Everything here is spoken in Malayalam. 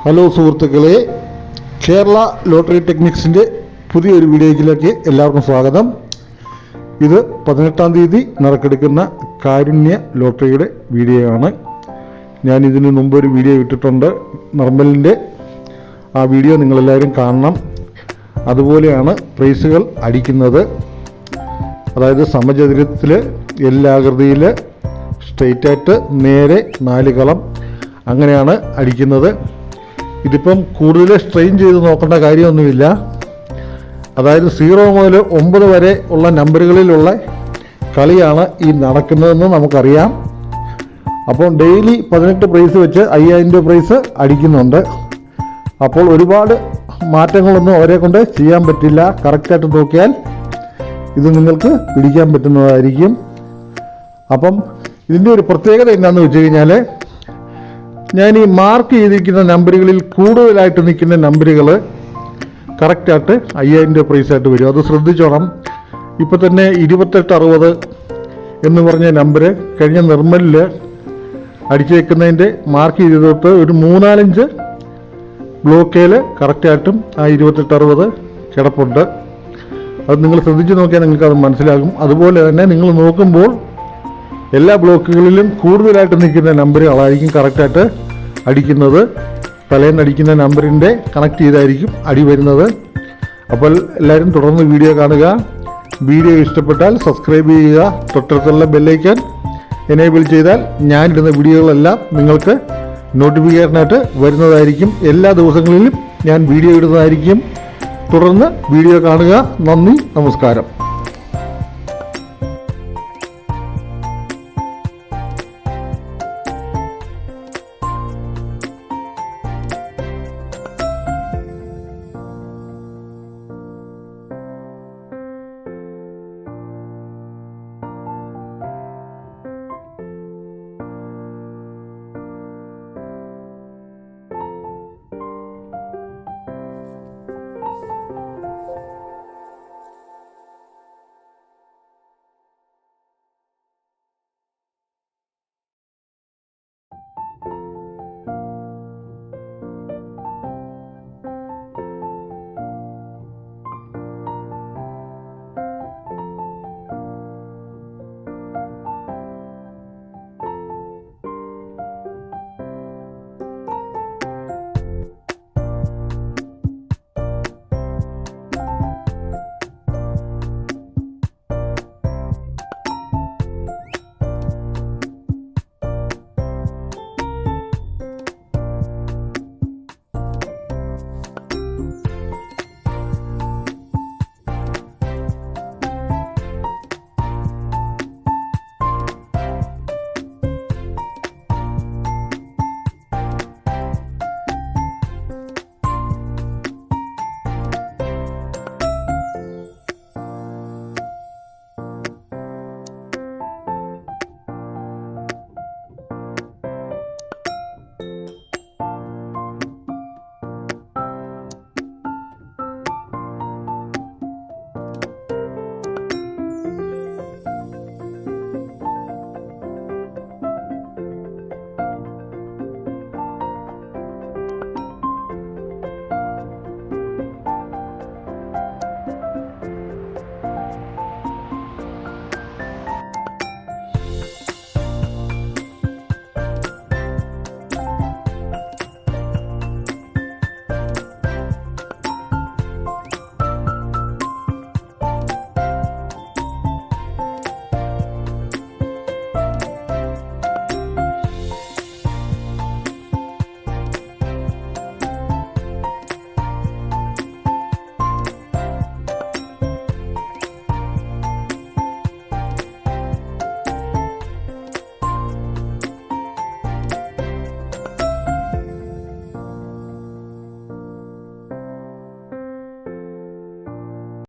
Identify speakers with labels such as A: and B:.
A: ഹലോ സുഹൃത്തുക്കളെ, കേരള ലോട്ടറി ടെക്നിക്സിൻ്റെ പുതിയൊരു വീഡിയോയിലേക്ക് എല്ലാവർക്കും സ്വാഗതം. ഇത് 18-ാം തീയതി നറുക്കെടുക്കുന്ന കാരുണ്യ ലോട്ടറിയുടെ വീഡിയോ ആണ്. ഞാൻ ഇതിനു മുമ്പ് ഒരു വീഡിയോ ഇട്ടിട്ടുണ്ട് നിർമ്മലിൻ്റെ. ആ വീഡിയോ നിങ്ങളെല്ലാവരും കാണണം. അതുപോലെയാണ് പ്രൈസുകൾ അടിക്കുന്നത്. അതായത് സമചതുരത്തിൽ എല്ലാകൃതിയിൽ സ്ട്രെയിറ്റായിട്ട് നേരെ 4 കളം അങ്ങനെയാണ് അടിക്കുന്നത്. ഇതിപ്പം കൂടുതൽ സ്ട്രെയിൻ ചെയ്ത് നോക്കേണ്ട കാര്യമൊന്നുമില്ല. അതായത് 0 മുതൽ 9 വരെ ഉള്ള നമ്പറുകളിലുള്ള കളിയാണ് ഈ നടക്കുന്നതെന്ന് നമുക്കറിയാം. അപ്പോൾ ഡെയിലി 18 പ്രൈസ് വെച്ച് 5000 രൂപ പ്രൈസ് അടിക്കുന്നുണ്ട്. അപ്പോൾ ഒരുപാട് മാറ്റങ്ങളൊന്നും അവരെ കൊണ്ട് ചെയ്യാൻ പറ്റില്ല. കറക്റ്റായിട്ട് നോക്കിയാൽ ഇത് നിങ്ങൾക്ക് പിടിക്കാൻ പറ്റുന്നതായിരിക്കും. അപ്പം ഇതിൻ്റെ ഒരു പ്രത്യേകത എന്താണെന്ന് വെച്ച് കഴിഞ്ഞാൽ, ഞാൻ ഈ മാർക്ക് ചെയ്തിരിക്കുന്ന നമ്പറുകളിൽ കൂടുതലായിട്ട് നിൽക്കുന്ന നമ്പറുകൾ കറക്റ്റായിട്ട് 5000 രൂപ പ്രൈസായിട്ട് വരും. അത് ശ്രദ്ധിച്ചോണം. ഇപ്പോൾ തന്നെ 2860 എന്ന് പറഞ്ഞ നമ്പർ കഴിഞ്ഞ നിർമ്മലിൽ അടിച്ചേക്കുന്നതിൻ്റെ മാർക്ക് ചെയ്തിട്ട് ഒരു 3-4 ബ്ലോക്കേൽ കറക്റ്റായിട്ടും ആ 2860 കിടപ്പുണ്ട്. അത് നിങ്ങൾ ശ്രദ്ധിച്ച് നോക്കിയാൽ നിങ്ങൾക്കത് മനസ്സിലാകും. അതുപോലെ തന്നെ നിങ്ങൾ നോക്കുമ്പോൾ എല്ലാ ബ്ലോക്കുകളിലും കൂടുതലായിട്ട് നിൽക്കുന്ന നമ്പറുകളായിരിക്കും കറക്റ്റായിട്ട് അടിക്കുന്നത്. തലേന്ന് അടിക്കുന്ന നമ്പറിൻ്റെ കണക്ട് ചെയ്തായിരിക്കും അടി വരുന്നത്. അപ്പോൾ എല്ലാവരും തുടർന്ന് വീഡിയോ കാണുക. വീഡിയോ ഇഷ്ടപ്പെട്ടാൽ സബ്സ്ക്രൈബ് ചെയ്യുക. തൊട്ടടുത്തുള്ള ബെല്ലൈക്കൺ എനേബിൾ ചെയ്താൽ ഞാനിടുന്ന വീഡിയോകളെല്ലാം നിങ്ങൾക്ക് നോട്ടിഫിക്കേഷനായിട്ട് വരുന്നതായിരിക്കും. എല്ലാ ദിവസങ്ങളിലും ഞാൻ വീഡിയോ ഇടുന്നതായിരിക്കും. തുടർന്ന് വീഡിയോ കാണുക. നന്ദി, നമസ്കാരം.